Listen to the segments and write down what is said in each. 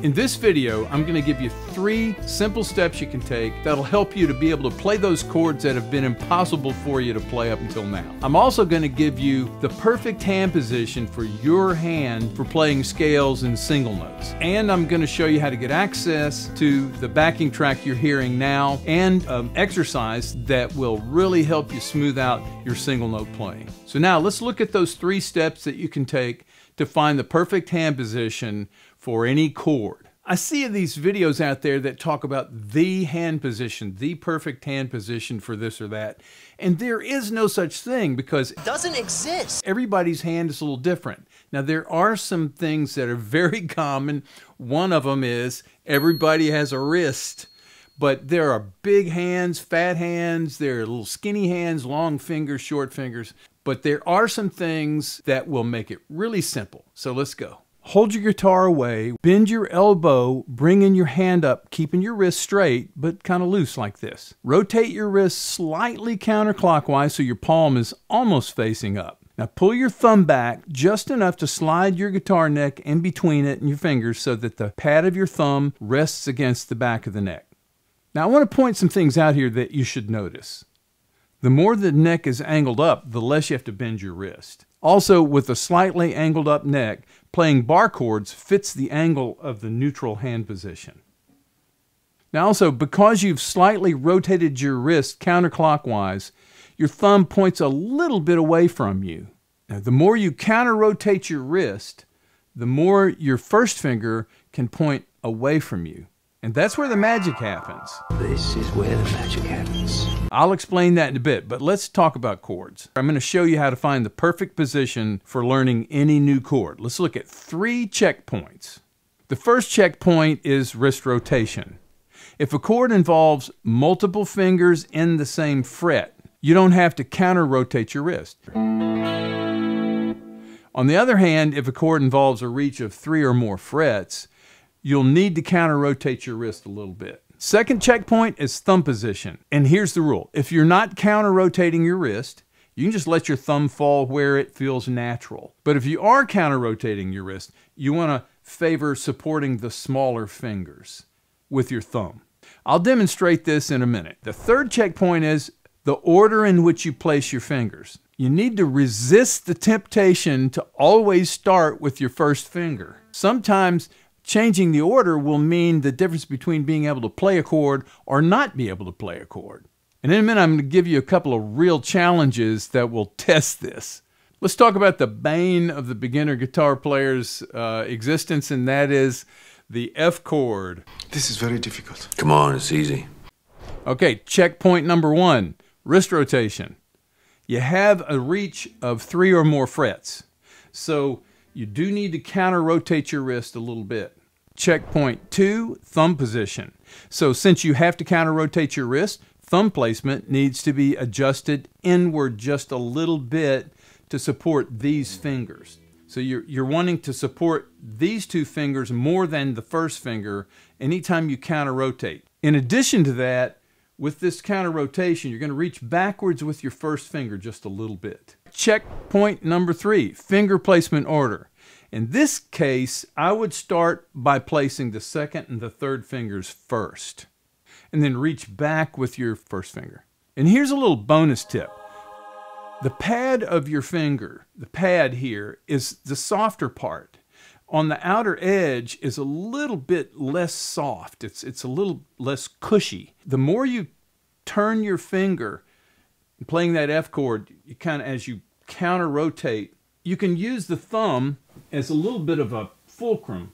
In this video, I'm going to give you 3 simple steps you can take that'll help you to be able to play those chords that have been impossible for you to play up until now. I'm also going to give you the perfect hand position for your hand for playing scales and single notes. And I'm going to show you how to get access to the backing track you're hearing now and exercise that will really help you smooth out your single note playing. So now let's look at those 3 steps that you can take to find the perfect hand position for any chord. I see these videos out there that talk about the hand position, the perfect hand position for this or that. And there is no such thing because it doesn't exist. Everybody's hand is a little different. Now there are some things that are very common. One of them is everybody has a wrist. But there are big hands, fat hands, there are little skinny hands, long fingers, short fingers. But there are some things that will make it really simple. So let's go. Hold your guitar away, bend your elbow, bring in your hand up, keeping your wrist straight, but kind of loose like this. Rotate your wrist slightly counterclockwise so your palm is almost facing up. Now pull your thumb back just enough to slide your guitar neck in between it and your fingers so that the pad of your thumb rests against the back of the neck. Now I want to point some things out here that you should notice. The more the neck is angled up, the less you have to bend your wrist. Also, with a slightly angled up neck, playing bar chords fits the angle of the neutral hand position. Now also, because you've slightly rotated your wrist counterclockwise, your thumb points a little bit away from you. Now, the more you counter-rotate your wrist, the more your first finger can point away from you. And that's where the magic happens. This is where the magic happens. I'll explain that in a bit, but let's talk about chords. I'm going to show you how to find the perfect position for learning any new chord. Let's look at 3 checkpoints. The first checkpoint is wrist rotation. If a chord involves multiple fingers in the same fret, you don't have to counter-rotate your wrist. On the other hand, if a chord involves a reach of 3 or more frets, you'll need to counter-rotate your wrist a little bit. Second checkpoint is thumb position. And here's the rule. If you're not counter-rotating your wrist, you can just let your thumb fall where it feels natural. But if you are counter-rotating your wrist, you want to favor supporting the smaller fingers with your thumb. I'll demonstrate this in a minute. The third checkpoint is the order in which you place your fingers. You need to resist the temptation to always start with your first finger. Sometimes changing the order will mean the difference between being able to play a chord or not be able to play a chord. And in a minute, I'm going to give you a couple of real challenges that will test this. Let's talk about the bane of the beginner guitar player's existence, and that is the F chord. This is very difficult. Come on, it's easy. Okay, checkpoint number 1, wrist rotation. You have a reach of 3 or more frets, so you do need to counter-rotate your wrist a little bit. Checkpoint 2, thumb position. So since you have to counter-rotate your wrist, thumb placement needs to be adjusted inward just a little bit to support these fingers. So you're wanting to support these 2 fingers more than the first finger anytime you counter-rotate. In addition to that, with this counter-rotation, you're going to reach backwards with your first finger just a little bit. Checkpoint number 3, finger placement order. In this case, I would start by placing the second and the third fingers first, and then reach back with your first finger. And here's a little bonus tip. The pad of your finger, the pad here, is the softer part. On the outer edge is a little bit less soft. It's a little less cushy. The more you turn your finger, playing that F chord, you kind of, as you counter-rotate, you can use the thumb as a little bit of a fulcrum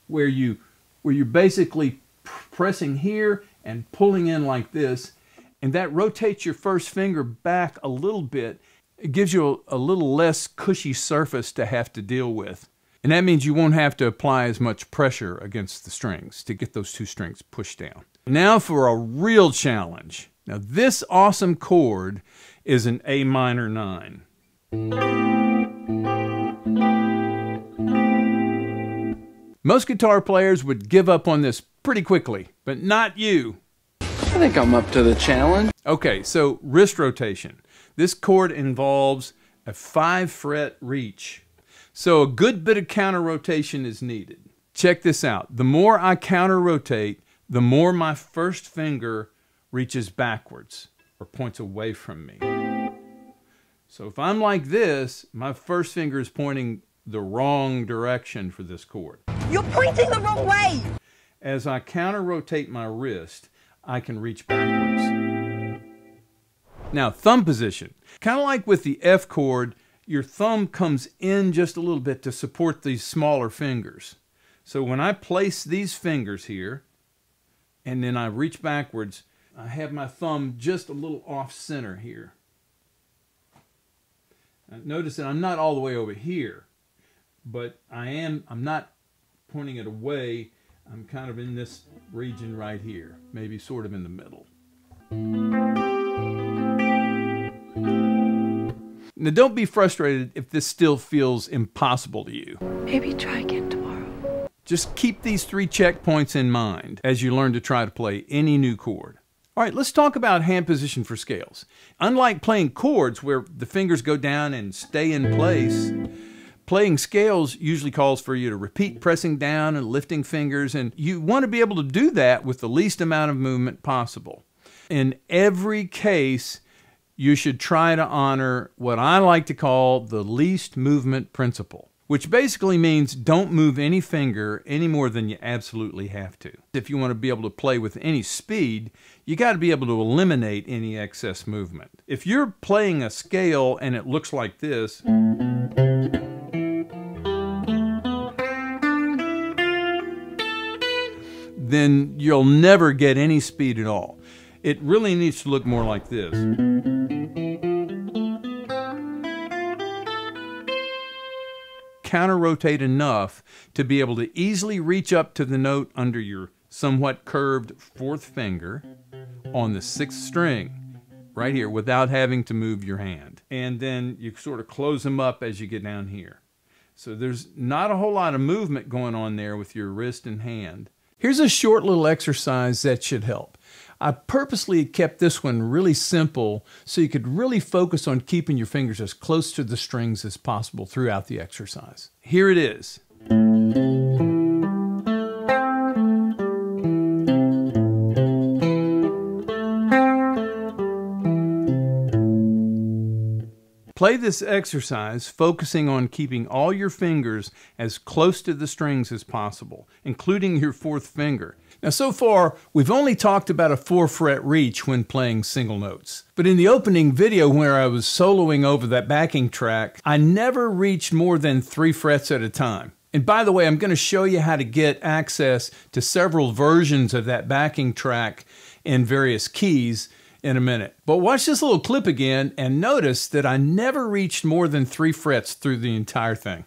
where you're basically pressing here and pulling in like this, and that rotates your first finger back a little bit. It gives you a little less cushy surface to have to deal with. And that means you won't have to apply as much pressure against the strings to get those 2 strings pushed down. Now for a real challenge. Now this awesome chord is an A minor 9. Most guitar players would give up on this pretty quickly, but not you. I think I'm up to the challenge. Okay, so wrist rotation. This chord involves a 5-fret reach. So a good bit of counter rotation is needed. Check this out. The more I counter rotate, the more my first finger reaches backwards or points away from me. So if I'm like this, my first finger is pointing the wrong direction for this chord. You're pointing the wrong way! As I counter rotate my wrist, I can reach backwards. Now, thumb position. Kind of like with the F chord, your thumb comes in just a little bit to support these smaller fingers. So when I place these fingers here, and then I reach backwards, I have my thumb just a little off center here. Notice that I'm not all the way over here, but I'm not pointing it away. I'm kind of in this region right here, maybe sort of in the middle. Now don't be frustrated if this still feels impossible to you. Maybe try again tomorrow. Just keep these 3 checkpoints in mind as you learn to try to play any new chord. All right, let's talk about hand position for scales. Unlike playing chords where the fingers go down and stay in place, playing scales usually calls for you to repeat pressing down and lifting fingers, and you want to be able to do that with the least amount of movement possible. In every case, you should try to honor what I like to call the least movement principle, which basically means don't move any finger any more than you absolutely have to. If you want to be able to play with any speed, you got to be able to eliminate any excess movement. If you're playing a scale and it looks like this, then you'll never get any speed at all. It really needs to look more like this. Counter rotate enough to be able to easily reach up to the note under your somewhat curved 4th finger on the 6th string right here without having to move your hand. And then you sort of close them up as you get down here. So there's not a whole lot of movement going on there with your wrist and hand. Here's a short little exercise that should help. I purposely kept this one really simple so you could really focus on keeping your fingers as close to the strings as possible throughout the exercise. Here it is. Play this exercise focusing on keeping all your fingers as close to the strings as possible, including your 4th finger. Now, so far, we've only talked about a 4-fret reach when playing single notes. But in the opening video where I was soloing over that backing track, I never reached more than 3 frets at a time. And by the way, I'm going to show you how to get access to several versions of that backing track in various keys in a minute. But watch this little clip again and notice that I never reached more than 3 frets through the entire thing.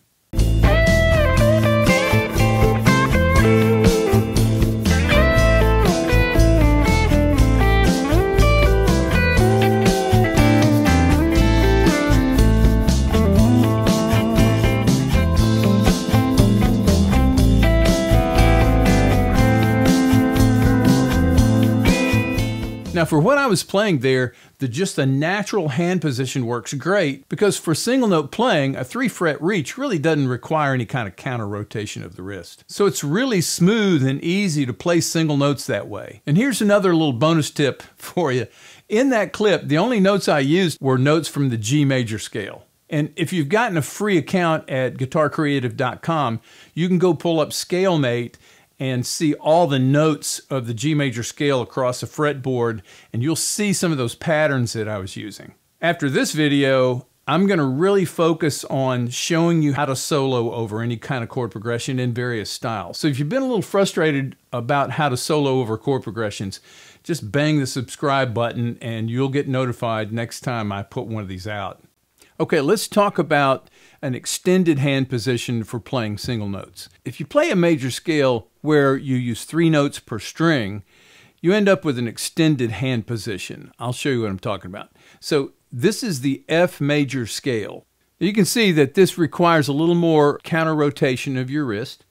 Now for what I was playing there, just the natural hand position works great because for single note playing, a 3-fret reach really doesn't require any kind of counter rotation of the wrist. So it's really smooth and easy to play single notes that way. And here's another little bonus tip for you. In that clip, the only notes I used were notes from the G major scale. And if you've gotten a free account at guitarcreative.com, you can go pull up ScaleMate and see all the notes of the G major scale across the fretboard, and you'll see some of those patterns that I was using. After this video, I'm going to really focus on showing you how to solo over any kind of chord progression in various styles. So if you've been a little frustrated about how to solo over chord progressions, just bang the subscribe button and you'll get notified next time I put one of these out. Okay, let's talk about an extended hand position for playing single notes. If you play a major scale where you use 3 notes per string, you end up with an extended hand position. I'll show you what I'm talking about. So this is the F major scale. You can see that this requires a little more counter rotation of your wrist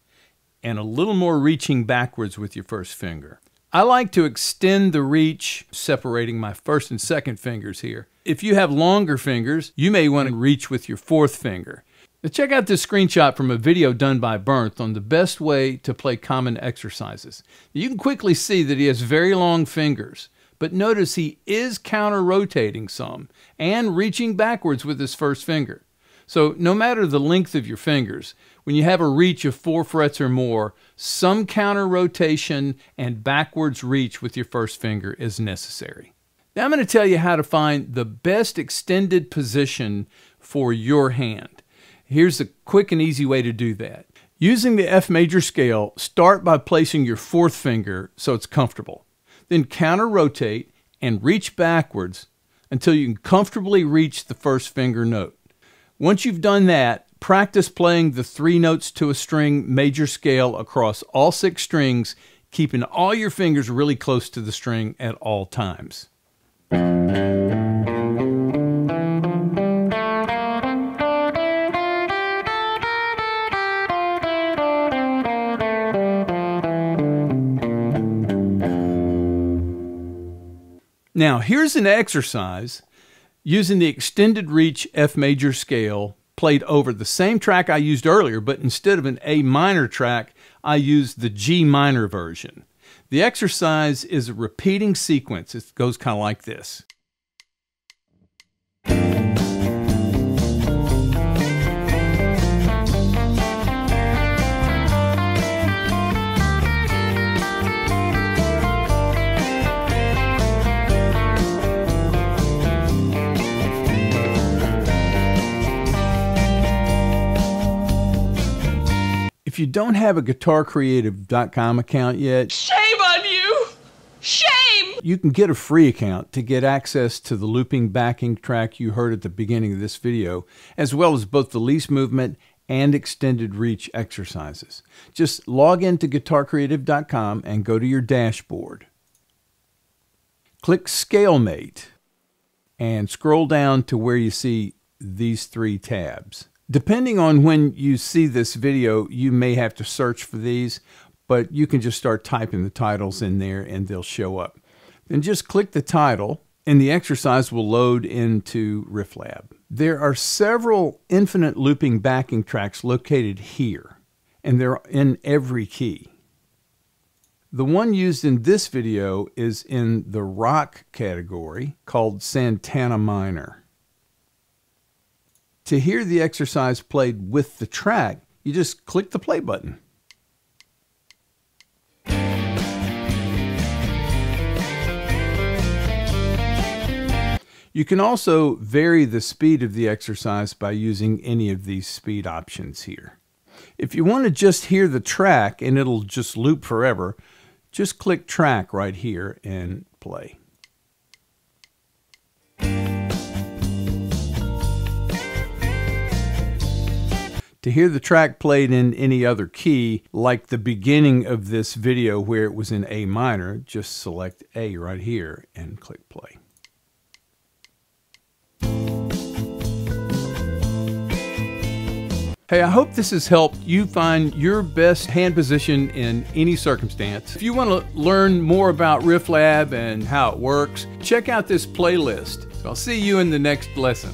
and a little more reaching backwards with your 1st finger. I like to extend the reach, separating my 1st and 2nd fingers here. If you have longer fingers, you may want to reach with your 4th finger. Now check out this screenshot from a video done by Bernth on the best way to play common exercises. You can quickly see that he has very long fingers, but notice he is counter-rotating some and reaching backwards with his first finger. So no matter the length of your fingers, when you have a reach of 4 frets or more, some counter-rotation and backwards reach with your first finger is necessary. Now I'm going to tell you how to find the best extended position for your hand. Here's a quick and easy way to do that. Using the F major scale, start by placing your 4th finger so it's comfortable. Then counter-rotate and reach backwards until you can comfortably reach the first finger note. Once you've done that, practice playing the 3 notes to a string major scale across all 6 strings, keeping all your fingers really close to the string at all times. Now, here's an exercise using the extended reach F major scale played over the same track I used earlier, but instead of an A minor track, I used the G minor version. The exercise is a repeating sequence. It goes kind of like this. If you don't have a guitarcreative.com account yet, Shame on you! Shame! you can get a free account to get access to the looping backing track you heard at the beginning of this video, as well as both the least movement and extended reach exercises. Just log into guitarcreative.com and go to your dashboard. Click Scalemate and scroll down to where you see these 3 tabs. Depending on when you see this video, you may have to search for these, but you can just start typing the titles in there and they'll show up. Then just click the title and the exercise will load into Riff Lab. There are several infinite looping backing tracks located here, and they're in every key. The one used in this video is in the rock category called Santana Minor. To hear the exercise played with the track, you just click the play button. You can also vary the speed of the exercise by using any of these speed options here. If you want to just hear the track and it'll just loop forever, just click track right here and play. To hear the track played in any other key, like the beginning of this video where it was in A minor, just select A right here and click play. Hey, I hope this has helped you find your best hand position in any circumstance. If you want to learn more about Riff Lab and how it works, check out this playlist. So I'll see you in the next lesson.